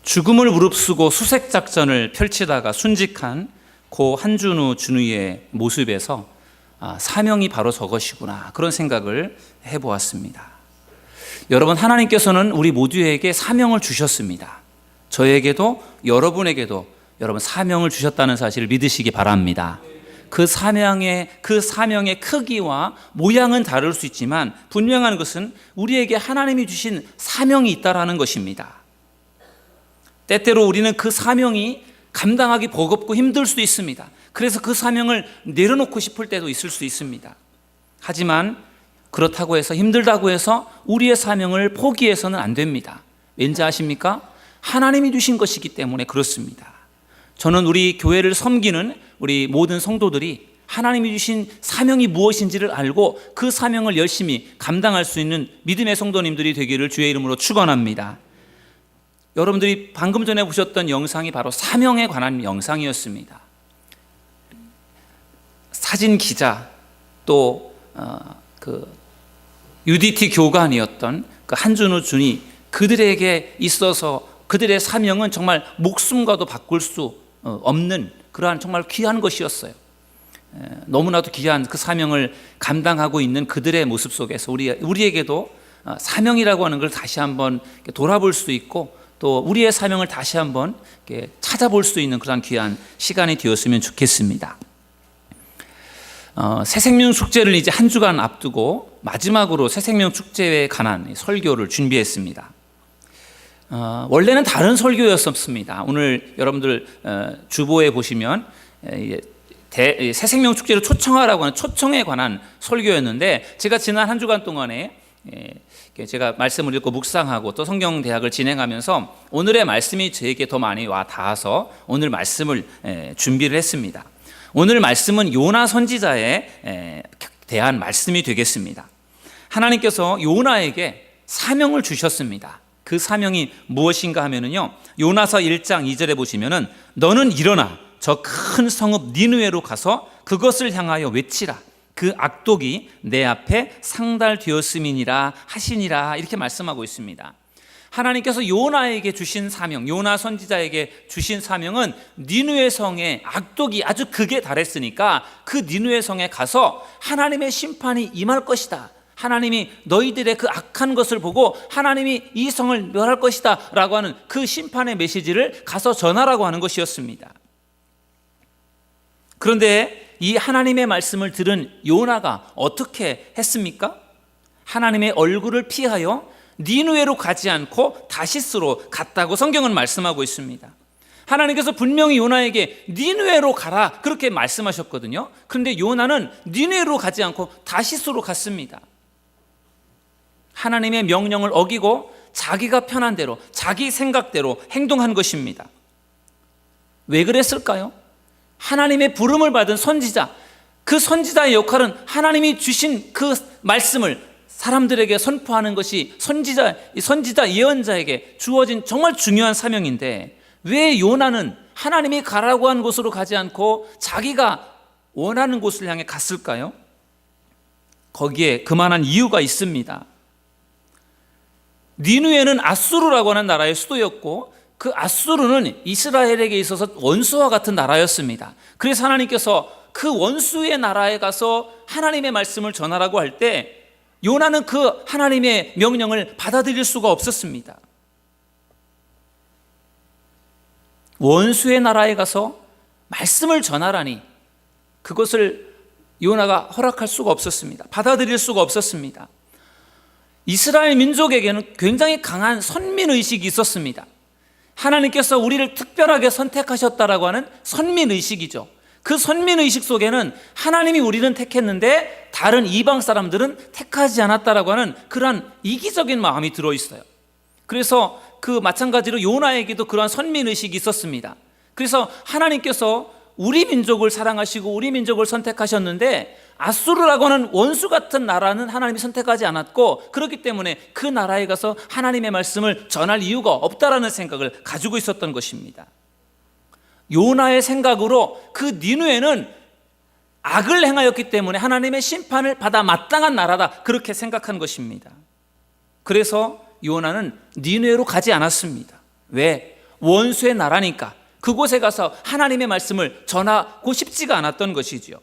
죽음을 무릅쓰고 수색 작전을 펼치다가 순직한 고 한준우 준우의 모습에서 사명이 바로 저것이구나, 그런 생각을 해보았습니다. 여러분, 하나님께서는 우리 모두에게 사명을 주셨습니다. 저에게도 여러분에게도 여러분 사명을 주셨다는 사실을 믿으시기 바랍니다. 그 사명의 크기와 모양은 다를 수 있지만 분명한 것은 우리에게 하나님이 주신 사명이 있다라는 것입니다. 때때로 우리는 그 사명이 감당하기 버겁고 힘들 수도 있습니다. 그래서 그 사명을 내려놓고 싶을 때도 있을 수 있습니다. 하지만 그렇다고 해서, 힘들다고 해서 우리의 사명을 포기해서는 안 됩니다. 왠지 아십니까? 하나님이 주신 것이기 때문에 그렇습니다. 저는 우리 교회를 섬기는 우리 모든 성도들이 하나님이 주신 사명이 무엇인지를 알고 그 사명을 열심히 감당할 수 있는 믿음의 성도님들이 되기를 주의 이름으로 축원합니다. 여러분들이 방금 전에 보셨던 영상이 바로 사명에 관한 영상이었습니다. 사진 기자 또 UDT 교관이었던 그 한준우 준이, 그들에게 있어서 그들의 사명은 정말 목숨과도 바꿀 수 없는 그러한 정말 귀한 것이었어요. 너무나도 귀한 그 사명을 감당하고 있는 그들의 모습 속에서 우리에게도 사명이라고 하는 걸 다시 한번 돌아볼 수 있고, 또 우리의 사명을 다시 한번 찾아볼 수 있는 그런 귀한 시간이 되었으면 좋겠습니다. 새생명 축제를 이제 한 주간 앞두고 마지막으로 새생명 축제에 관한 설교를 준비했습니다. 원래는 다른 설교였습니다. 오늘 여러분들 주보에 보시면 새생명 축제를 초청하라고 하는 초청에 관한 설교였는데, 제가 지난 한 주간 동안에 제가 말씀을 읽고 묵상하고 또 성경 대학을 진행하면서 오늘의 말씀이 저에게 더 많이 와 닿아서 오늘 말씀을 준비를 했습니다. 오늘 말씀은 요나 선지자에 대한 말씀이 되겠습니다. 하나님께서 요나에게 사명을 주셨습니다. 그 사명이 무엇인가 하면은요, 요나서 1장 2절에 보시면은 너는 일어나 저 큰 성읍 니느웨로 가서 그것을 향하여 외치라. 그 악독이 내 앞에 상달되었음이니라 하시니라, 이렇게 말씀하고 있습니다. 하나님께서 요나에게 주신 사명, 요나 선지자에게 주신 사명은 니느웨 성의 악독이 아주 극에 달했으니까 그 니느웨 성에 가서 하나님의 심판이 임할 것이다, 하나님이 너희들의 그 악한 것을 보고 하나님이 이 성을 멸할 것이다 라고 하는 그 심판의 메시지를 가서 전하라고 하는 것이었습니다. 그런데 이 하나님의 말씀을 들은 요나가 어떻게 했습니까? 하나님의 얼굴을 피하여 니느웨로 가지 않고 다시스로 갔다고 성경은 말씀하고 있습니다. 하나님께서 분명히 요나에게 니느웨로 가라 그렇게 말씀하셨거든요. 그런데 요나는 니느웨로 가지 않고 다시스로 갔습니다. 하나님의 명령을 어기고 자기가 편한 대로, 자기 생각대로 행동한 것입니다. 왜 그랬을까요? 하나님의 부름을 받은 선지자, 그 선지자의 역할은 하나님이 주신 그 말씀을 사람들에게 선포하는 것이 선지자 예언자에게 주어진 정말 중요한 사명인데, 왜 요나는 하나님이 가라고 한 곳으로 가지 않고 자기가 원하는 곳을 향해 갔을까요? 거기에 그만한 이유가 있습니다. 니느웨는 아수르라고 하는 나라의 수도였고, 그 아수르는 이스라엘에게 있어서 원수와 같은 나라였습니다. 그래서 하나님께서 그 원수의 나라에 가서 하나님의 말씀을 전하라고 할 때 요나는 그 하나님의 명령을 받아들일 수가 없었습니다. 원수의 나라에 가서 말씀을 전하라니 그것을 요나가 허락할 수가 없었습니다. 받아들일 수가 없었습니다. 이스라엘 민족에게는 굉장히 강한 선민의식이 있었습니다. 하나님께서 우리를 특별하게 선택하셨다라고 하는 선민의식이죠. 그 선민의식 속에는 하나님이 우리는 택했는데 다른 이방 사람들은 택하지 않았다라고 하는 그러한 이기적인 마음이 들어있어요. 그래서 그 마찬가지로 요나에게도 그러한 선민의식이 있었습니다. 그래서 하나님께서 우리 민족을 사랑하시고 우리 민족을 선택하셨는데 아수르라고 하는 원수 같은 나라는 하나님이 선택하지 않았고, 그렇기 때문에 그 나라에 가서 하나님의 말씀을 전할 이유가 없다라는 생각을 가지고 있었던 것입니다. 요나의 생각으로 그 니느웨는 악을 행하였기 때문에 하나님의 심판을 받아 마땅한 나라다, 그렇게 생각한 것입니다. 그래서 요나는 니느웨로 가지 않았습니다. 왜? 원수의 나라니까 그곳에 가서 하나님의 말씀을 전하고 싶지가 않았던 것이지요.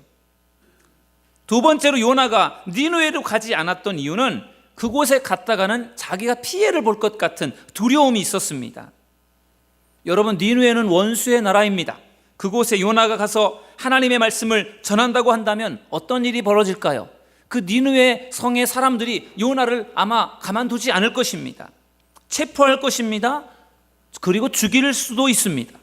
두 번째로 요나가 니느웨로 가지 않았던 이유는 그곳에 갔다가는 자기가 피해를 볼 것 같은 두려움이 있었습니다. 여러분, 니느웨는 원수의 나라입니다. 그곳에 요나가 가서 하나님의 말씀을 전한다고 한다면 어떤 일이 벌어질까요? 그 니느웨 성의 사람들이 요나를 아마 가만두지 않을 것입니다. 체포할 것입니다. 그리고 죽일 수도 있습니다.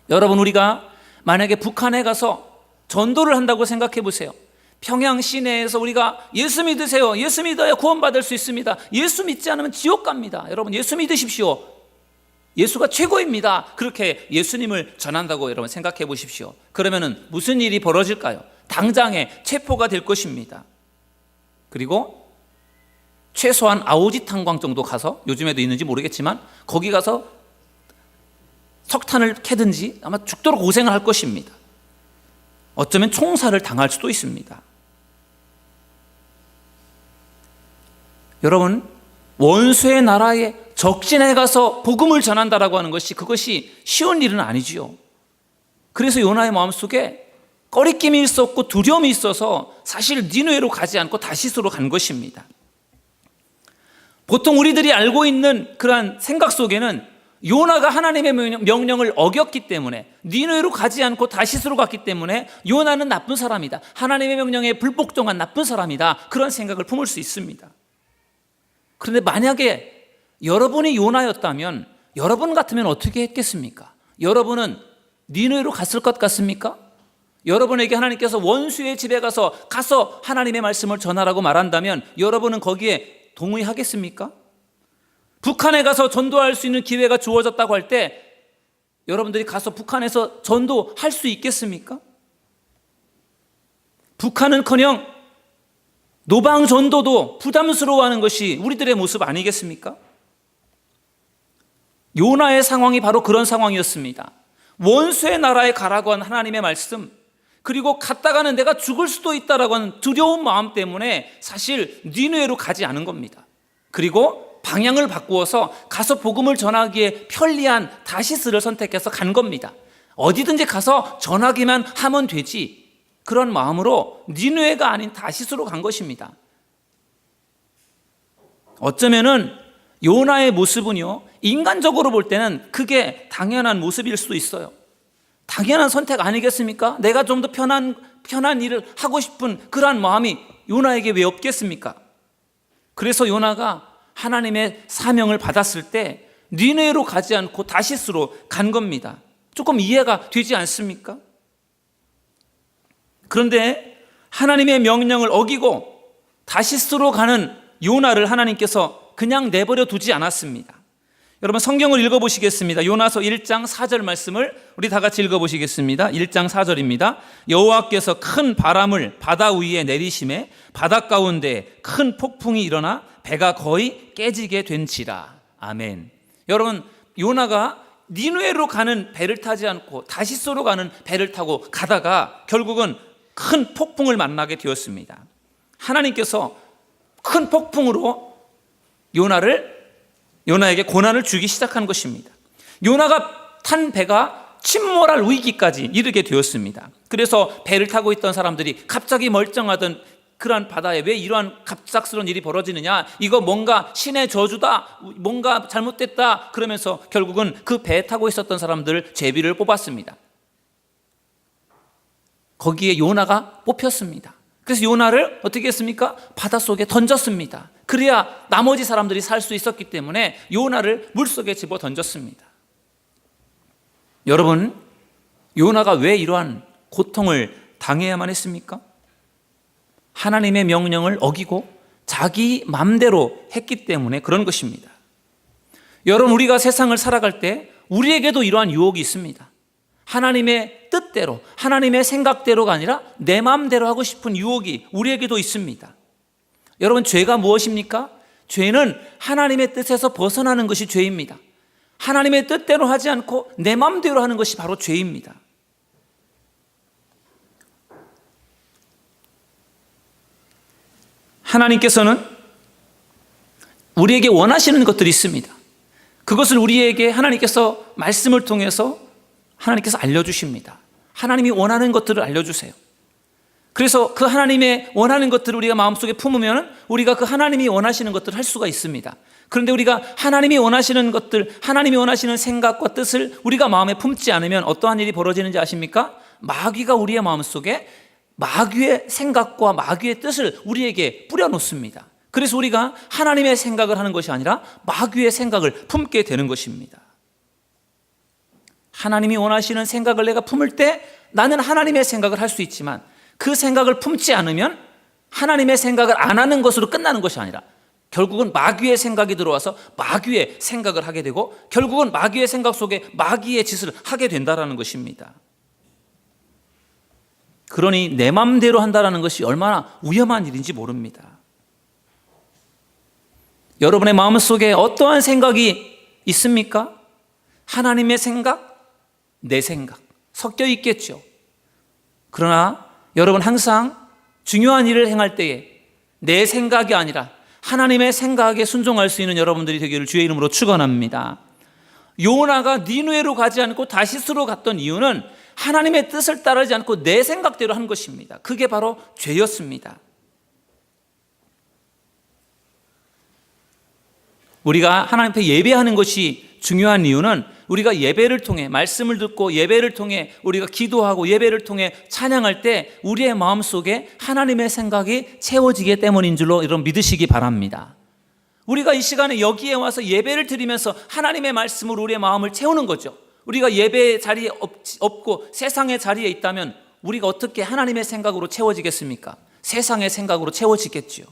여러분, 우리가 만약에 북한에 가서 전도를 한다고 생각해 보세요. 평양 시내에서 우리가 예수 믿으세요. 예수 믿어야 구원받을 수 있습니다. 예수 믿지 않으면 지옥 갑니다. 여러분, 예수 믿으십시오. 예수가 최고입니다. 그렇게 예수님을 전한다고 여러분 생각해 보십시오. 그러면은 무슨 일이 벌어질까요? 당장에 체포가 될 것입니다. 그리고 최소한 아오지 탄광 정도 가서, 요즘에도 있는지 모르겠지만 거기 가서 석탄을 캐든지 아마 죽도록 고생을 할 것입니다. 어쩌면 총살을 당할 수도 있습니다. 여러분, 원수의 나라에 적진에 가서 복음을 전한다라고 하는 것이 그것이 쉬운 일은 아니지요. 그래서 요나의 마음속에 꺼리낌이 있었고 두려움이 있어서 사실 니느웨로 가지 않고 다시스로 간 것입니다. 보통 우리들이 알고 있는 그러한 생각 속에는 요나가 하나님의 명령을 어겼기 때문에, 니느웨로 가지 않고 다시스로 갔기 때문에 요나는 나쁜 사람이다, 하나님의 명령에 불복종한 나쁜 사람이다, 그런 생각을 품을 수 있습니다. 그런데 만약에 여러분이 요나였다면 여러분 같으면 어떻게 했겠습니까? 여러분은 니느웨로 갔을 것 같습니까? 여러분에게 하나님께서 원수의 집에 가서 하나님의 말씀을 전하라고 말한다면 여러분은 거기에 동의하겠습니까? 북한에 가서 전도할 수 있는 기회가 주어졌다고 할 때 여러분들이 가서 북한에서 전도할 수 있겠습니까? 북한은커녕 노방 전도도 부담스러워하는 것이 우리들의 모습 아니겠습니까? 요나의 상황이 바로 그런 상황이었습니다. 원수의 나라에 가라고 한 하나님의 말씀, 그리고 갔다가는 내가 죽을 수도 있다라고 하는 두려운 마음 때문에 사실 니느웨로 가지 않은 겁니다. 그리고 방향을 바꾸어서 가서 복음을 전하기에 편리한 다시스를 선택해서 간 겁니다. 어디든지 가서 전하기만 하면 되지, 그런 마음으로 니느웨가 아닌 다시스로 간 것입니다. 어쩌면은 요나의 모습은요, 인간적으로 볼 때는 그게 당연한 모습일 수도 있어요. 당연한 선택 아니겠습니까? 내가 좀 더 편한 일을 하고 싶은 그러한 마음이 요나에게 왜 없겠습니까? 그래서 요나가 하나님의 사명을 받았을 때 니느웨로 가지 않고 다시스로 간 겁니다. 조금 이해가 되지 않습니까? 그런데 하나님의 명령을 어기고 다시스로 가는 요나를 하나님께서 그냥 내버려 두지 않았습니다. 여러분, 성경을 읽어보시겠습니다. 요나서 1장 4절 말씀을 우리 다 같이 읽어보시겠습니다. 1장 4절입니다. 여호와께서 큰 바람을 바다 위에 내리심에 바다 가운데 큰 폭풍이 일어나 배가 거의 깨지게 된지라. 아멘. 여러분, 요나가 니느웨로 가는 배를 타지 않고 다시스로 가는 배를 타고 가다가 결국은 큰 폭풍을 만나게 되었습니다. 하나님께서 큰 폭풍으로 요나에게 고난을 주기 시작한 것입니다. 요나가 탄 배가 침몰할 위기까지 이르게 되었습니다. 그래서 배를 타고 있던 사람들이 갑자기 멀쩡하던 그러한 바다에 왜 이러한 갑작스러운 일이 벌어지느냐, 이거 뭔가 신의 저주다, 뭔가 잘못됐다, 그러면서 결국은 그 배에 타고 있었던 사람들 제비를 뽑았습니다. 거기에 요나가 뽑혔습니다. 그래서 요나를 어떻게 했습니까? 바닷속에 던졌습니다. 그래야 나머지 사람들이 살 수 있었기 때문에 요나를 물속에 집어 던졌습니다. 여러분, 요나가 왜 이러한 고통을 당해야만 했습니까? 하나님의 명령을 어기고 자기 맘대로 했기 때문에 그런 것입니다. 여러분, 우리가 세상을 살아갈 때 우리에게도 이러한 유혹이 있습니다. 하나님의 뜻대로, 하나님의 생각대로가 아니라 내 마음대로 하고 싶은 유혹이 우리에게도 있습니다. 여러분, 죄가 무엇입니까? 죄는 하나님의 뜻에서 벗어나는 것이 죄입니다. 하나님의 뜻대로 하지 않고 내 마음대로 하는 것이 바로 죄입니다. 하나님께서는 우리에게 원하시는 것들이 있습니다. 그것을 우리에게 하나님께서 말씀을 통해서 하나님께서 알려주십니다. 하나님이 원하는 것들을 알려주세요. 그래서 그 하나님의 원하는 것들을 우리가 마음속에 품으면 우리가 그 하나님이 원하시는 것들을 할 수가 있습니다. 그런데 우리가 하나님이 원하시는 것들, 하나님이 원하시는 생각과 뜻을 우리가 마음에 품지 않으면 어떠한 일이 벌어지는지 아십니까? 마귀가 우리의 마음속에 마귀의 생각과 마귀의 뜻을 우리에게 뿌려놓습니다. 그래서 우리가 하나님의 생각을 하는 것이 아니라 마귀의 생각을 품게 되는 것입니다. 하나님이 원하시는 생각을 내가 품을 때 나는 하나님의 생각을 할 수 있지만 그 생각을 품지 않으면 하나님의 생각을 안 하는 것으로 끝나는 것이 아니라 결국은 마귀의 생각이 들어와서 마귀의 생각을 하게 되고 결국은 마귀의 생각 속에 마귀의 짓을 하게 된다는 것입니다. 그러니 내 맘대로 한다는 것이 얼마나 위험한 일인지 모릅니다. 여러분의 마음속에 어떠한 생각이 있습니까? 하나님의 생각, 내 생각 섞여 있겠죠. 그러나 여러분 항상 중요한 일을 행할 때에 내 생각이 아니라 하나님의 생각에 순종할 수 있는 여러분들이 되기를 주의 이름으로 축원합니다. 요나가 니느웨로 가지 않고 다시스로 갔던 이유는 하나님의 뜻을 따르지 않고 내 생각대로 한 것입니다. 그게 바로 죄였습니다. 우리가 하나님 앞에 예배하는 것이 중요한 이유는 우리가 예배를 통해 말씀을 듣고 예배를 통해 우리가 기도하고 예배를 통해 찬양할 때 우리의 마음속에 하나님의 생각이 채워지기 때문인 줄로 여러분 믿으시기 바랍니다. 우리가 이 시간에 여기에 와서 예배를 드리면서 하나님의 말씀으로 우리의 마음을 채우는 거죠. 우리가 예배의 자리에 없고 세상의 자리에 있다면 우리가 어떻게 하나님의 생각으로 채워지겠습니까? 세상의 생각으로 채워지겠죠.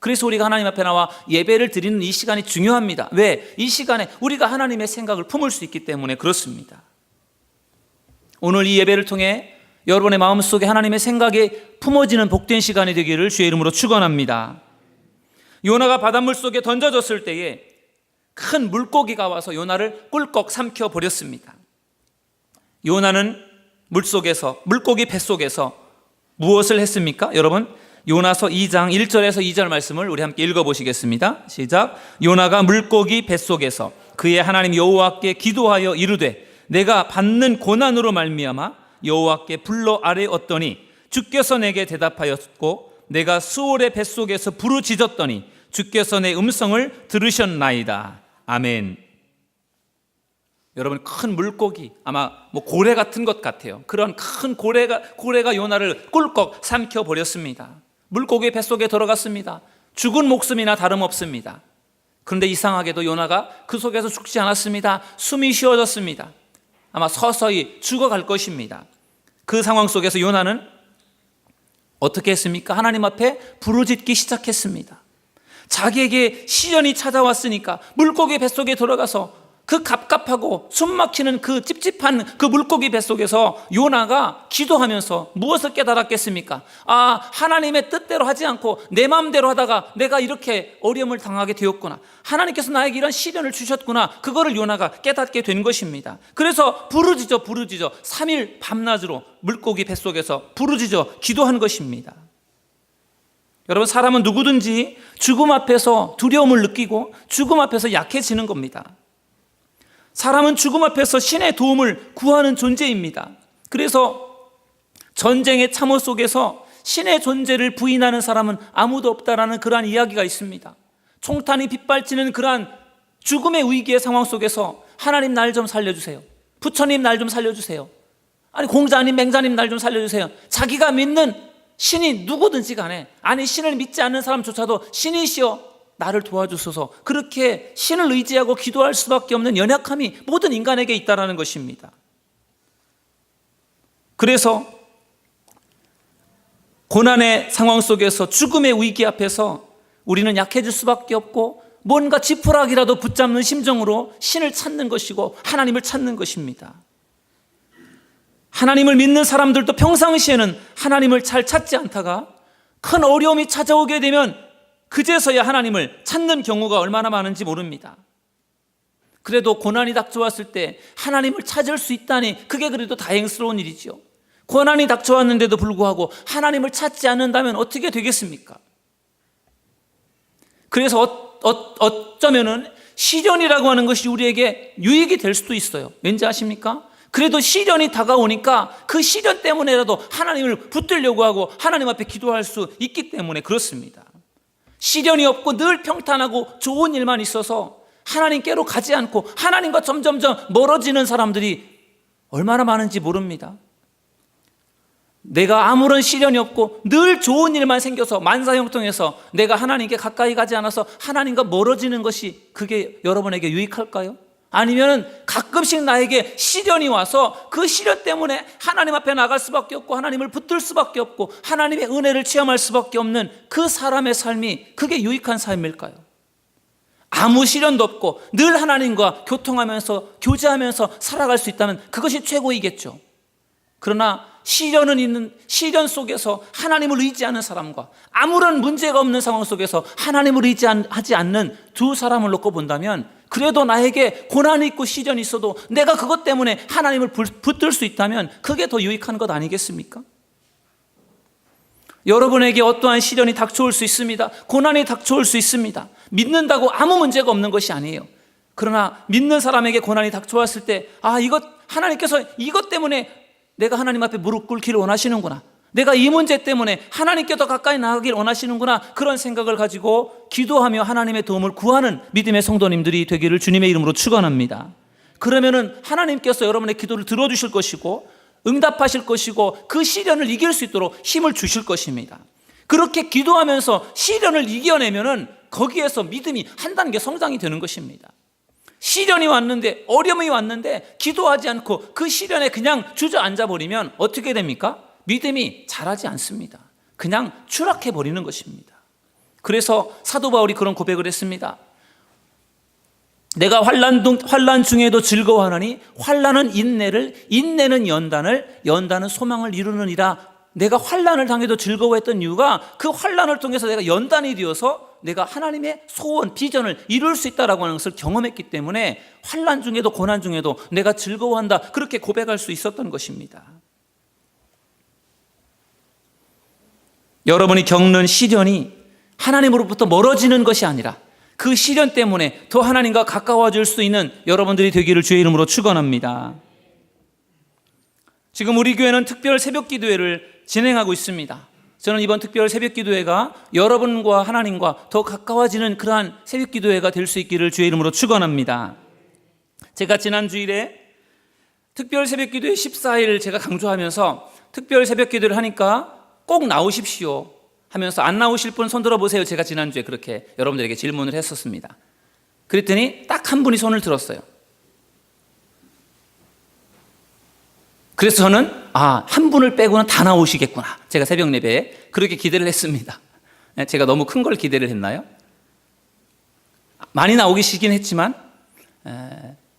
그래서 우리가 하나님 앞에 나와 예배를 드리는 이 시간이 중요합니다. 왜? 이 시간에 우리가 하나님의 생각을 품을 수 있기 때문에 그렇습니다. 오늘 이 예배를 통해 여러분의 마음속에 하나님의 생각이 품어지는 복된 시간이 되기를 주의 이름으로 축원합니다. 요나가 바닷물 속에 던져졌을 때에 큰 물고기가 와서 요나를 꿀꺽 삼켜 버렸습니다. 요나는 물고기 뱃속에서 무엇을 했습니까? 여러분 요나서 2장 1절에서 2절 말씀을 우리 함께 읽어보시겠습니다. 시작. 요나가 물고기 뱃속에서 그의 하나님 여호와께 기도하여 이르되 내가 받는 고난으로 말미암아 여호와께 불러 아뢰었더니 주께서 내게 대답하였고 내가 수월의 뱃속에서 부르짖었더니 주께서 내 음성을 들으셨나이다. 아멘. 여러분 큰 물고기 아마 고래 같은 것 같아요. 그런 큰 고래가 요나를 꿀꺽 삼켜 버렸습니다. 물고기 뱃속에 들어갔습니다. 죽은 목숨이나 다름없습니다. 그런데 이상하게도 요나가 그 속에서 죽지 않았습니다. 숨이 쉬어졌습니다. 아마 서서히 죽어갈 것입니다. 그 상황 속에서 요나는 어떻게 했습니까? 하나님 앞에 부르짖기 시작했습니다. 자기에게 시련이 찾아왔으니까 물고기 뱃속에 들어가서 그 갑갑하고 숨막히는 그 찝찝한 그 물고기 뱃속에서 요나가 기도하면서 무엇을 깨달았겠습니까? 아, 하나님의 뜻대로 하지 않고 내 마음대로 하다가 내가 이렇게 어려움을 당하게 되었구나. 하나님께서 나에게 이런 시련을 주셨구나. 그거를 요나가 깨닫게 된 것입니다. 그래서 부르짖어 3일 밤낮으로 물고기 뱃속에서 부르짖어 기도한 것입니다. 여러분 사람은 누구든지 죽음 앞에서 두려움을 느끼고 죽음 앞에서 약해지는 겁니다. 사람은 죽음 앞에서 신의 도움을 구하는 존재입니다. 그래서 전쟁의 참호 속에서 신의 존재를 부인하는 사람은 아무도 없다라는 그러한 이야기가 있습니다. 총탄이 빗발치는 그러한 죽음의 위기의 상황 속에서 하나님 날 좀 살려주세요. 부처님 날 좀 살려주세요. 아니 공자님 맹자님 날 좀 살려주세요. 자기가 믿는 신이 누구든지 간에 아니 신을 믿지 않는 사람조차도 신이시여 나를 도와주소서 그렇게 신을 의지하고 기도할 수밖에 없는 연약함이 모든 인간에게 있다는 것입니다. 그래서 고난의 상황 속에서 죽음의 위기 앞에서 우리는 약해질 수밖에 없고 뭔가 지푸라기라도 붙잡는 심정으로 신을 찾는 것이고 하나님을 찾는 것입니다. 하나님을 믿는 사람들도 평상시에는 하나님을 잘 찾지 않다가 큰 어려움이 찾아오게 되면 그제서야 하나님을 찾는 경우가 얼마나 많은지 모릅니다. 그래도 고난이 닥쳐왔을 때 하나님을 찾을 수 있다니 그게 그래도 다행스러운 일이죠. 고난이 닥쳐왔는데도 불구하고 하나님을 찾지 않는다면 어떻게 되겠습니까? 그래서 어쩌면은 시련이라고 하는 것이 우리에게 유익이 될 수도 있어요. 왠지 아십니까? 그래도 시련이 다가오니까 그 시련 때문에라도 하나님을 붙들려고 하고 하나님 앞에 기도할 수 있기 때문에 그렇습니다. 시련이 없고 늘 평탄하고 좋은 일만 있어서 하나님께로 가지 않고 하나님과 점점점 멀어지는 사람들이 얼마나 많은지 모릅니다. 내가 아무런 시련이 없고 늘 좋은 일만 생겨서 만사형통해서 내가 하나님께 가까이 가지 않아서 하나님과 멀어지는 것이 그게 여러분에게 유익할까요? 아니면 가끔씩 나에게 시련이 와서 그 시련 때문에 하나님 앞에 나갈 수밖에 없고 하나님을 붙들 수밖에 없고 하나님의 은혜를 체험할 수밖에 없는 그 사람의 삶이 그게 유익한 삶일까요? 아무 시련도 없고 늘 하나님과 교통하면서 교제하면서 살아갈 수 있다면 그것이 최고이겠죠. 그러나 시련 속에서 하나님을 의지하는 사람과 아무런 문제가 없는 상황 속에서 하나님을 의지하지 않는 두 사람을 놓고 본다면 그래도 나에게 고난이 있고 시련이 있어도 내가 그것 때문에 하나님을 붙들 수 있다면 그게 더 유익한 것 아니겠습니까? 여러분에게 어떠한 시련이 닥쳐올 수 있습니다. 고난이 닥쳐올 수 있습니다. 믿는다고 아무 문제가 없는 것이 아니에요. 그러나 믿는 사람에게 고난이 닥쳐왔을 때 하나님께서 이것 때문에 내가 하나님 앞에 무릎 꿇기를 원하시는구나. 내가 이 문제 때문에 하나님께 더 가까이 나가길 원하시는구나. 그런 생각을 가지고 기도하며 하나님의 도움을 구하는 믿음의 성도님들이 되기를 주님의 이름으로 축원합니다. 그러면은 하나님께서 여러분의 기도를 들어주실 것이고 응답하실 것이고 그 시련을 이길 수 있도록 힘을 주실 것입니다. 그렇게 기도하면서 시련을 이겨내면은 거기에서 믿음이 한 단계 성장이 되는 것입니다. 시련이 왔는데 어려움이 왔는데 기도하지 않고 그 시련에 그냥 주저앉아 버리면 어떻게 됩니까? 믿음이 자라지 않습니다. 그냥 추락해 버리는 것입니다. 그래서 사도 바울이 그런 고백을 했습니다. 내가 환난 중에도 즐거워하노니 환난은 인내를, 인내는 연단을, 연단은 소망을 이루느니라. 내가 환난을 당해도 즐거워했던 이유가 그 환난을 통해서 내가 연단이 되어서 내가 하나님의 소원, 비전을 이룰 수 있다라고 하는 것을 경험했기 때문에 환난 중에도 고난 중에도 내가 즐거워한다, 그렇게 고백할 수 있었던 것입니다. 여러분이 겪는 시련이 하나님으로부터 멀어지는 것이 아니라 그 시련 때문에 더 하나님과 가까워질 수 있는 여러분들이 되기를 주의 이름으로 축원합니다. 지금 우리 교회는 특별 새벽 기도회를 진행하고 있습니다. 저는 이번 특별 새벽 기도회가 여러분과 하나님과 더 가까워지는 그러한 새벽 기도회가 될 수 있기를 주의 이름으로 축원합니다. 제가 지난 주일에 특별 새벽 기도회 14일 제가 강조하면서 특별 새벽 기도를 하니까 꼭 나오십시오 하면서 안 나오실 분 손 들어보세요. 제가 지난주에 그렇게 여러분들에게 질문을 했었습니다. 그랬더니 딱 한 분이 손을 들었어요. 그래서 저는 한 분을 빼고는 다 나오시겠구나. 제가 새벽 예배에 그렇게 기대를 했습니다. 제가 너무 큰 걸 기대를 했나요? 많이 나오시긴 했지만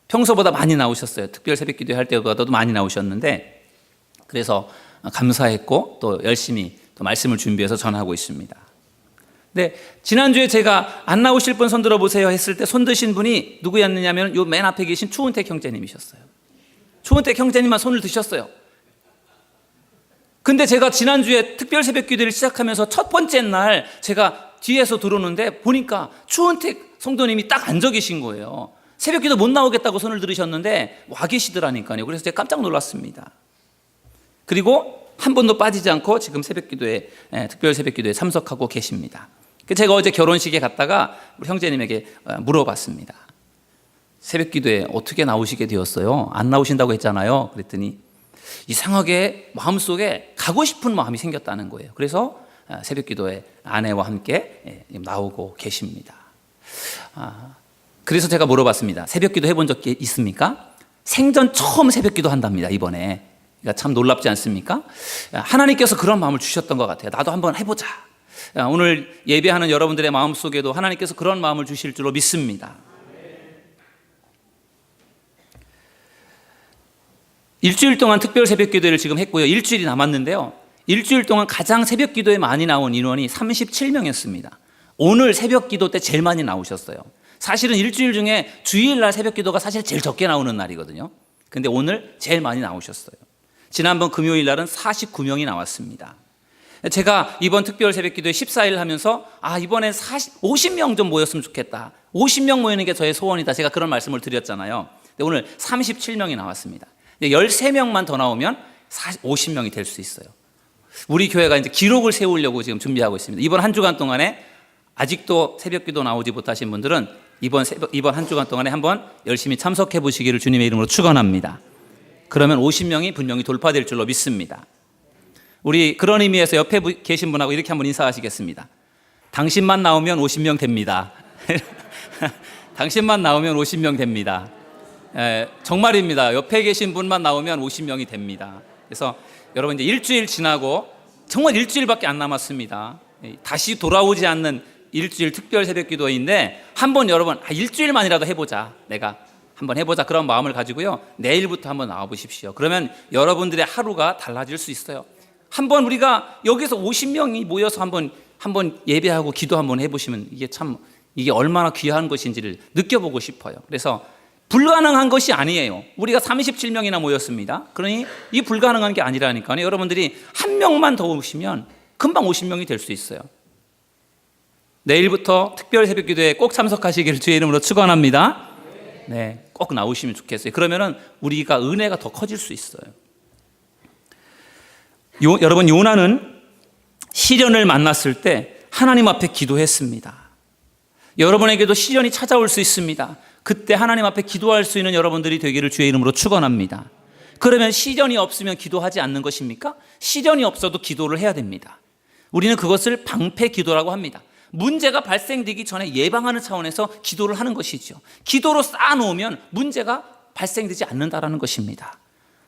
평소보다 많이 나오셨어요. 특별 새벽 기도 할 때보다도 많이 나오셨는데 그래서 감사했고 또 열심히 또 말씀을 준비해서 전하고 있습니다. 네, 지난주에 제가 안 나오실 분 손 들어보세요 했을 때 손 드신 분이 누구였느냐면 요 맨 앞에 계신 추은택 형제님이셨어요. 추은택 형제님만 손을 드셨어요. 근데 제가 지난주에 특별 새벽 기도를 시작하면서 첫 번째 날 제가 뒤에서 들어오는데 보니까 추은택 성도님이 딱 앉아 계신 거예요. 새벽 기도 못 나오겠다고 손을 들으셨는데 와 계시더라니까요. 그래서 제가 깜짝 놀랐습니다. 그리고 한 번도 빠지지 않고 지금 새벽 기도에, 특별 새벽 기도에 참석하고 계십니다. 제가 어제 결혼식에 갔다가 우리 형제님에게 물어봤습니다. 새벽 기도에 어떻게 나오시게 되었어요? 안 나오신다고 했잖아요. 그랬더니 이상하게 마음속에 가고 싶은 마음이 생겼다는 거예요. 그래서 새벽 기도에 아내와 함께 나오고 계십니다. 그래서 제가 물어봤습니다. 새벽 기도 해본 적 있습니까? 생전 처음 새벽 기도 한답니다, 이번에. 그러니까 참 놀랍지 않습니까? 하나님께서 그런 마음을 주셨던 것 같아요. 나도 한번 해보자. 오늘 예배하는 여러분들의 마음속에도 하나님께서 그런 마음을 주실 줄로 믿습니다. 일주일 동안 특별 새벽 기도를 지금 했고요. 일주일이 남았는데요. 일주일 동안 가장 새벽 기도에 많이 나온 인원이 37명이었습니다. 오늘 새벽 기도 때 제일 많이 나오셨어요. 사실은 일주일 중에 주일날 새벽 기도가 사실 제일 적게 나오는 날이거든요. 근데 오늘 제일 많이 나오셨어요. 지난번 금요일 날은 49명이 나왔습니다. 제가 이번 특별 새벽 기도에 14일 하면서 이번엔 50명 좀 모였으면 좋겠다. 50명 모이는 게 저의 소원이다. 제가 그런 말씀을 드렸잖아요. 근데 오늘 37명이 나왔습니다. 13명만 더 나오면 50명이 될 수 있어요. 우리 교회가 이제 기록을 세우려고 지금 준비하고 있습니다. 이번 한 주간 동안에 아직도 새벽기도 나오지 못하신 분들은 이번 한 주간 동안에 한번 열심히 참석해 보시기를 주님의 이름으로 축원합니다. 그러면 50명이 분명히 돌파될 줄로 믿습니다. 우리 그런 의미에서 옆에 계신 분하고 이렇게 한번 인사하시겠습니다. 당신만 나오면 50명 됩니다. 당신만 나오면 50명 됩니다. 정말입니다. 옆에 계신 분만 나오면 50명이 됩니다. 그래서 여러분 이제 일주일 지나고 정말 일주일밖에 안 남았습니다. 다시 돌아오지 않는 일주일 특별 새벽기도인데 한번 여러분 일주일만이라도 해보자. 내가 한번 해보자 그런 마음을 가지고요. 내일부터 한번 나와 보십시오. 그러면 여러분들의 하루가 달라질 수 있어요. 한번 우리가 여기서 50명이 모여서 한번 예배하고 기도 한번 해보시면 이게 얼마나 귀한 것인지를 느껴보고 싶어요. 그래서 불가능한 것이 아니에요. 우리가 37명이나 모였습니다. 그러니 이 불가능한 게 아니라니까요. 여러분들이 한 명만 더 오시면 금방 50명이 될 수 있어요. 내일부터 특별 새벽기도에 꼭 참석하시기를 주의 이름으로 축원합니다. 네, 꼭 나오시면 좋겠어요. 그러면은 우리가 은혜가 더 커질 수 있어요. 여러분 요나는 시련을 만났을 때 하나님 앞에 기도했습니다. 여러분에게도 시련이 찾아올 수 있습니다. 그때 하나님 앞에 기도할 수 있는 여러분들이 되기를 주의 이름으로 축원합니다. 그러면 시련이 없으면 기도하지 않는 것입니까? 시련이 없어도 기도를 해야 됩니다. 우리는 그것을 방패 기도라고 합니다. 문제가 발생되기 전에 예방하는 차원에서 기도를 하는 것이죠. 기도로 쌓아놓으면 문제가 발생되지 않는다라는 것입니다.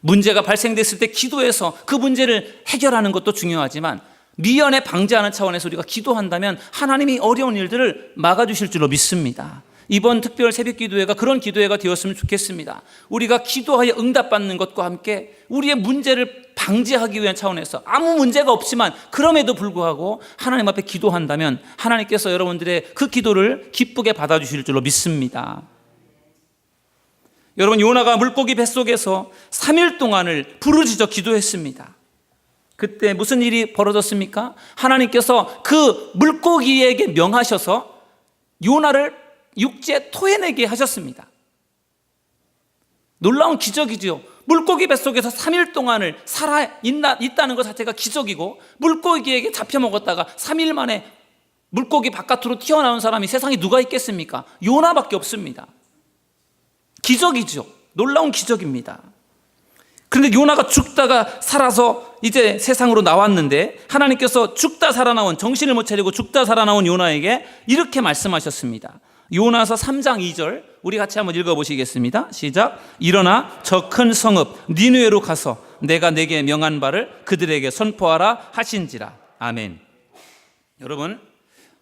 문제가 발생됐을 때 기도해서 그 문제를 해결하는 것도 중요하지만 미연에 방지하는 차원에서 우리가 기도한다면 하나님이 어려운 일들을 막아주실 줄로 믿습니다. 이번 특별 새벽기도회가 그런 기도회가 되었으면 좋겠습니다. 우리가 기도하여 응답받는 것과 함께 우리의 문제를 방지하기 위한 차원에서 아무 문제가 없지만 그럼에도 불구하고 하나님 앞에 기도한다면 하나님께서 여러분들의 그 기도를 기쁘게 받아주실 줄로 믿습니다. 여러분 요나가 물고기 뱃속에서 3일 동안을 부르짖어 기도했습니다. 그때 무슨 일이 벌어졌습니까? 하나님께서 그 물고기에게 명하셔서 요나를 육지에 토해내게 하셨습니다. 놀라운 기적이죠. 물고기 뱃속에서 3일 동안을 살아있다는 것 자체가 기적이고 물고기에게 잡혀먹었다가 3일 만에 물고기 바깥으로 튀어나온 사람이 세상에 누가 있겠습니까? 요나밖에 없습니다. 기적이죠. 놀라운 기적입니다. 그런데 요나가 죽다가 살아서 이제 세상으로 나왔는데 하나님께서 죽다 살아나온 정신을 못 차리고 죽다 살아나온 요나에게 이렇게 말씀하셨습니다. 요나서 3장 2절 우리 같이 한번 읽어보시겠습니다. 시작. 일어나 저 큰 성읍 니느웨로 가서 내가 내게 명한 바를 그들에게 선포하라 하신지라. 아멘. 여러분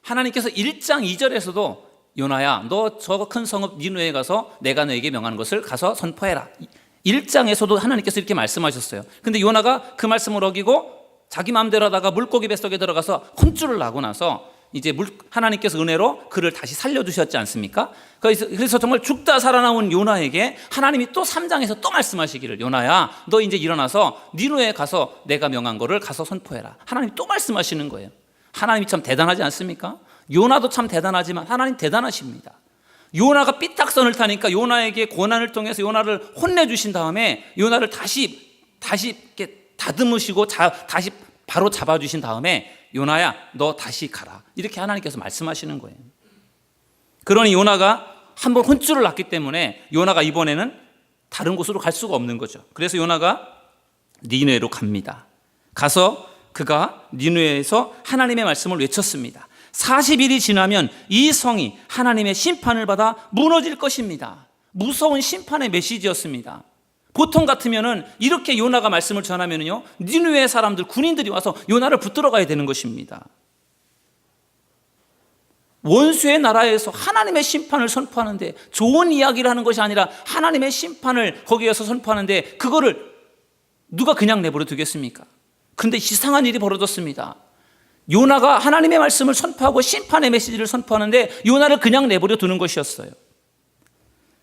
하나님께서 1장 2절에서도 요나야 너 저 큰 성읍 니느웨에 가서 내가 너에게 명한 것을 가서 선포해라. 1장에서도 하나님께서 이렇게 말씀하셨어요. 근데 요나가 그 말씀을 어기고 자기 마음대로 하다가 물고기 뱃속에 들어가서 혼쭐을 나고 나서 이제 하나님께서 은혜로 그를 다시 살려주셨지 않습니까? 그래서 정말 죽다 살아나온 요나에게 하나님이 또 3장에서 또 말씀하시기를 요나야 너 이제 일어나서 니느웨에 가서 내가 명한 거를 가서 선포해라. 하나님이 또 말씀하시는 거예요. 하나님이 참 대단하지 않습니까? 요나도 참 대단하지만 하나님 대단하십니다. 요나가 삐딱선을 타니까 요나에게 고난을 통해서 요나를 혼내주신 다음에 요나를 다시 이렇게 다듬으시고 다시 바로 잡아주신 다음에 요나야 너 다시 가라 이렇게 하나님께서 말씀하시는 거예요. 그러니 요나가 한번 혼쭐을 났기 때문에 요나가 이번에는 다른 곳으로 갈 수가 없는 거죠. 그래서 요나가 니느웨로 갑니다. 가서 그가 니느웨에서 하나님의 말씀을 외쳤습니다. 40일이 지나면 이 성이 하나님의 심판을 받아 무너질 것입니다. 무서운 심판의 메시지였습니다. 보통 같으면은 이렇게 요나가 말씀을 전하면은요, 니느웨 사람들 군인들이 와서 요나를 붙들어 가야 되는 것입니다. 원수의 나라에서 하나님의 심판을 선포하는데 좋은 이야기를 하는 것이 아니라 하나님의 심판을 거기에서 선포하는데 그거를 누가 그냥 내버려 두겠습니까? 근데 이상한 일이 벌어졌습니다. 요나가 하나님의 말씀을 선포하고 심판의 메시지를 선포하는데 요나를 그냥 내버려 두는 것이었어요.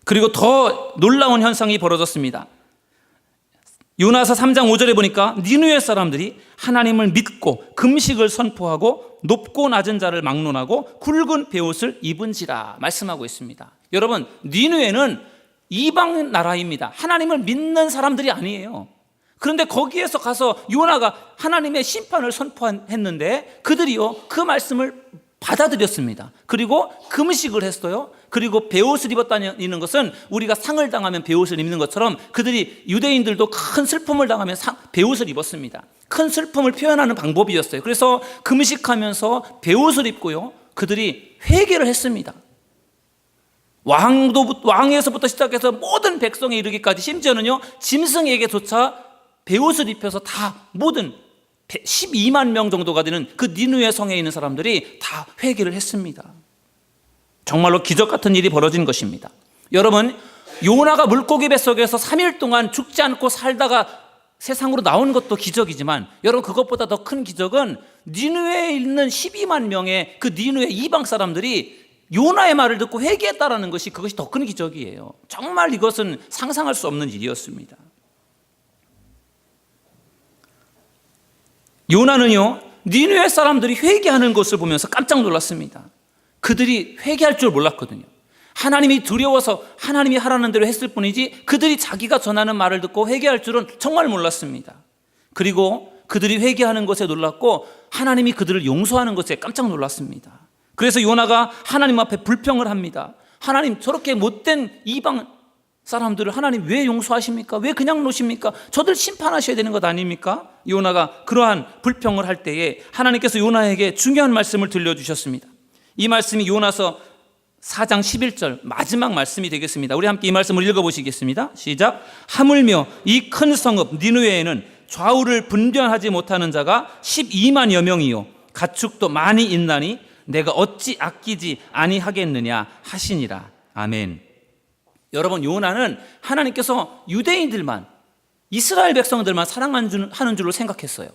그리고 더 놀라운 현상이 벌어졌습니다. 요나서 3장 5절에 보니까 니느웨 사람들이 하나님을 믿고 금식을 선포하고 높고 낮은 자를 막론하고 굵은 베옷을 입은지라 말씀하고 있습니다. 여러분, 니느웨는 이방 나라입니다. 하나님을 믿는 사람들이 아니에요. 그런데 거기에서 가서 요나가 하나님의 심판을 선포했는데 그들이요 그 말씀을 받아들였습니다. 그리고 금식을 했어요. 그리고 베옷을 입었다는 것은 우리가 상을 당하면 베옷을 입는 것처럼 그들이 유대인들도 큰 슬픔을 당하면 베옷을 입었습니다. 큰 슬픔을 표현하는 방법이었어요. 그래서 금식하면서 베옷을 입고요 그들이 회개를 했습니다. 왕에서부터 시작해서 모든 백성에 이르기까지 심지어는요 짐승에게조차 베옷을 입혀서 다 모든 12만 명 정도가 되는 그 니느웨 성에 있는 사람들이 다 회개를 했습니다. 정말로 기적 같은 일이 벌어진 것입니다. 여러분, 요나가 물고기 뱃속에서 3일 동안 죽지 않고 살다가 세상으로 나온 것도 기적이지만 여러분 그것보다 더 큰 기적은 니느웨에 있는 12만 명의 그 니느웨 이방 사람들이 요나의 말을 듣고 회개했다라는 것이 그것이 더 큰 기적이에요. 정말 이것은 상상할 수 없는 일이었습니다. 요나는요 니느웨 사람들이 회개하는 것을 보면서 깜짝 놀랐습니다. 그들이 회개할 줄 몰랐거든요. 하나님이 두려워서 하나님이 하라는 대로 했을 뿐이지 그들이 자기가 전하는 말을 듣고 회개할 줄은 정말 몰랐습니다. 그리고 그들이 회개하는 것에 놀랐고 하나님이 그들을 용서하는 것에 깜짝 놀랐습니다. 그래서 요나가 하나님 앞에 불평을 합니다. 하나님, 저렇게 못된 이방 사람들을 하나님 왜 용서하십니까? 왜 그냥 놓으십니까? 저들 심판하셔야 되는 것 아닙니까? 요나가 그러한 불평을 할 때에 하나님께서 요나에게 중요한 말씀을 들려주셨습니다. 이 말씀이 요나서 4장 11절 마지막 말씀이 되겠습니다. 우리 함께 이 말씀을 읽어보시겠습니다. 시작. 하물며 이 큰 성읍 니느웨에는 좌우를 분별하지 못하는 자가 12만여 명이요 가축도 많이 있나니 내가 어찌 아끼지 아니하겠느냐 하시니라. 아멘. 여러분, 요나는 하나님께서 유대인들만, 이스라엘 백성들만 사랑하는 줄로 생각했어요.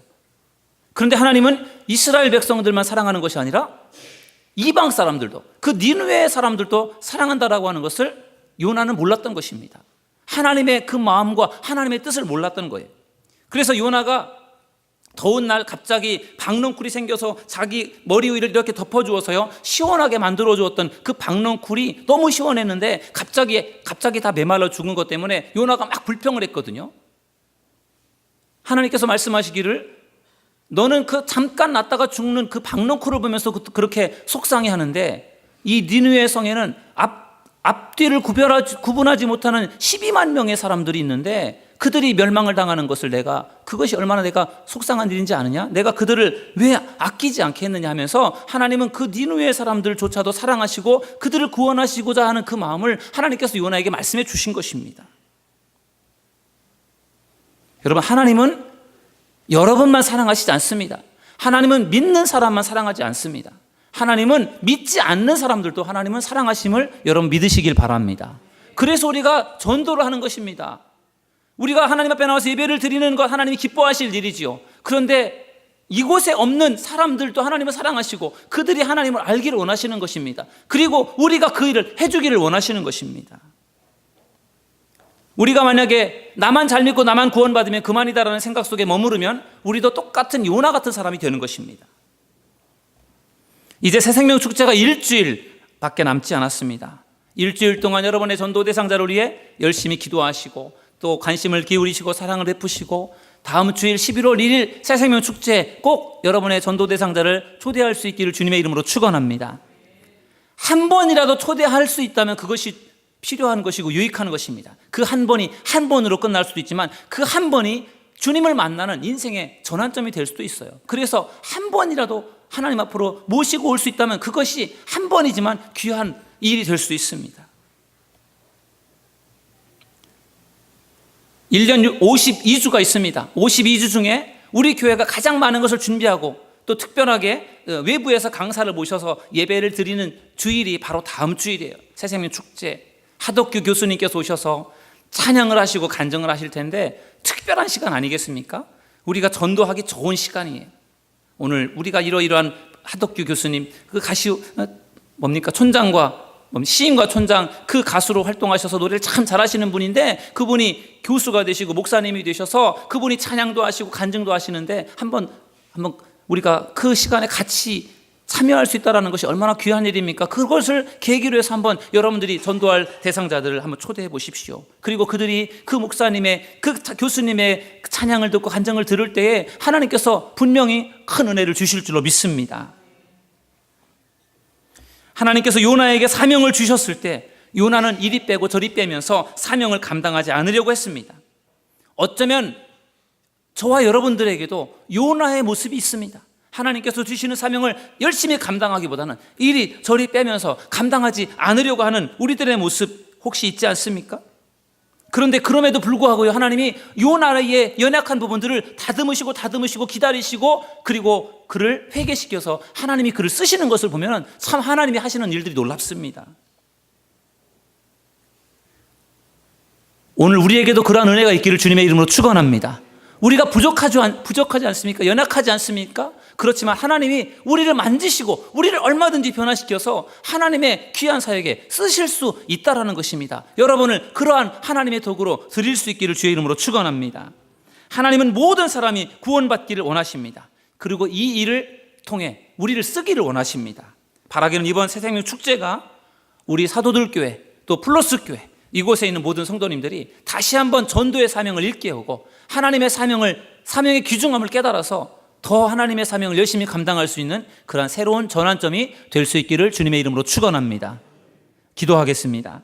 그런데 하나님은 이스라엘 백성들만 사랑하는 것이 아니라 이방 사람들도, 그 니느웨 사람들도 사랑한다라고 하는 것을 요나는 몰랐던 것입니다. 하나님의 그 마음과 하나님의 뜻을 몰랐던 거예요. 그래서 요나가 더운 날 갑자기 박넝쿨이 생겨서 자기 머리 위를 이렇게 덮어주어서요 시원하게 만들어 주었던 그 박넝쿨이 너무 시원했는데 갑자기 다 메말라 죽은 것 때문에 요나가 막 불평을 했거든요. 하나님께서 말씀하시기를 너는 그 잠깐 났다가 죽는 그 박넝쿨을 보면서 그렇게 속상해하는데 이 니느웨 성에는 앞뒤를 구분하지 못하는 12만 명의 사람들이 있는데 그들이 멸망을 당하는 것을 그것이 얼마나 내가 속상한 일인지 아느냐? 내가 그들을 왜 아끼지 않겠느냐 하면서 하나님은 그 니느웨 사람들조차도 사랑하시고 그들을 구원하시고자 하는 그 마음을 하나님께서 요나에게 말씀해 주신 것입니다. 여러분, 하나님은 여러분만 사랑하시지 않습니다. 하나님은 믿는 사람만 사랑하지 않습니다. 하나님은 믿지 않는 사람들도 하나님은 사랑하심을 여러분 믿으시길 바랍니다. 그래서 우리가 전도를 하는 것입니다. 우리가 하나님 앞에 나와서 예배를 드리는 것 하나님이 기뻐하실 일이지요. 그런데 이곳에 없는 사람들도 하나님을 사랑하시고 그들이 하나님을 알기를 원하시는 것입니다. 그리고 우리가 그 일을 해주기를 원하시는 것입니다. 우리가 만약에 나만 잘 믿고 나만 구원받으면 그만이다라는 생각 속에 머무르면 우리도 똑같은 요나 같은 사람이 되는 것입니다. 이제 새생명 축제가 일주일밖에 남지 않았습니다. 일주일 동안 여러분의 전도 대상자를 위해 열심히 기도하시고 또 관심을 기울이시고 사랑을 베푸시고 다음 주일 11월 1일 새생명 축제 꼭 여러분의 전도 대상자를 초대할 수 있기를 주님의 이름으로 축원합니다. 한 번이라도 초대할 수 있다면 그것이 필요한 것이고 유익한 것입니다. 그 한 번이 한 번으로 끝날 수도 있지만 그 한 번이 주님을 만나는 인생의 전환점이 될 수도 있어요. 그래서 한 번이라도 하나님 앞으로 모시고 올 수 있다면 그것이 한 번이지만 귀한 일이 될 수 있습니다. 1년 52주가 있습니다. 52주 중에 우리 교회가 가장 많은 것을 준비하고 또 특별하게 외부에서 강사를 모셔서 예배를 드리는 주일이 바로 다음 주일이에요. 새생명 축제. 하덕규 교수님께서 오셔서 찬양을 하시고 간증을 하실 텐데 특별한 시간 아니겠습니까? 우리가 전도하기 좋은 시간이에요. 오늘 우리가 이러이러한 하덕규 교수님 그 뭡니까 촌장과 시인과 촌장 그 가수로 활동하셔서 노래를 참 잘하시는 분인데 그분이 교수가 되시고 목사님이 되셔서 그분이 찬양도 하시고 간증도 하시는데 한번 우리가 그 시간에 같이 참여할 수 있다는 것이 얼마나 귀한 일입니까? 그것을 계기로 해서 한번 여러분들이 전도할 대상자들을 한번 초대해 보십시오. 그리고 그들이 그 목사님의 그 교수님의 찬양을 듣고 간증을 들을 때에 하나님께서 분명히 큰 은혜를 주실 줄로 믿습니다. 하나님께서 요나에게 사명을 주셨을 때 요나는 이리 빼고 저리 빼면서 사명을 감당하지 않으려고 했습니다. 어쩌면 저와 여러분들에게도 요나의 모습이 있습니다. 하나님께서 주시는 사명을 열심히 감당하기보다는 이리 저리 빼면서 감당하지 않으려고 하는 우리들의 모습 혹시 있지 않습니까? 그런데 그럼에도 불구하고 하나님이 요나의 연약한 부분들을 다듬으시고 기다리시고 그리고 그를 회개시켜서 하나님이 그를 쓰시는 것을 보면 참 하나님이 하시는 일들이 놀랍습니다. 오늘 우리에게도 그러한 은혜가 있기를 주님의 이름으로 축원합니다. 우리가 부족하지 않습니까? 연약하지 않습니까? 그렇지만 하나님이 우리를 만지시고 우리를 얼마든지 변화시켜서 하나님의 귀한 사역에 쓰실 수 있다라는 것입니다. 여러분을 그러한 하나님의 도구로 드릴 수 있기를 주의 이름으로 축원합니다. 하나님은 모든 사람이 구원받기를 원하십니다. 그리고 이 일을 통해 우리를 쓰기를 원하십니다. 바라기는 이번 새생명 축제가 우리 사도들 교회 또 플러스 교회 이곳에 있는 모든 성도님들이 다시 한번 전도의 사명을 일깨우고 하나님의 사명의 귀중함을 깨달아서 더 하나님의 사명을 열심히 감당할 수 있는 그러한 새로운 전환점이 될 수 있기를 주님의 이름으로 축원합니다. 기도하겠습니다.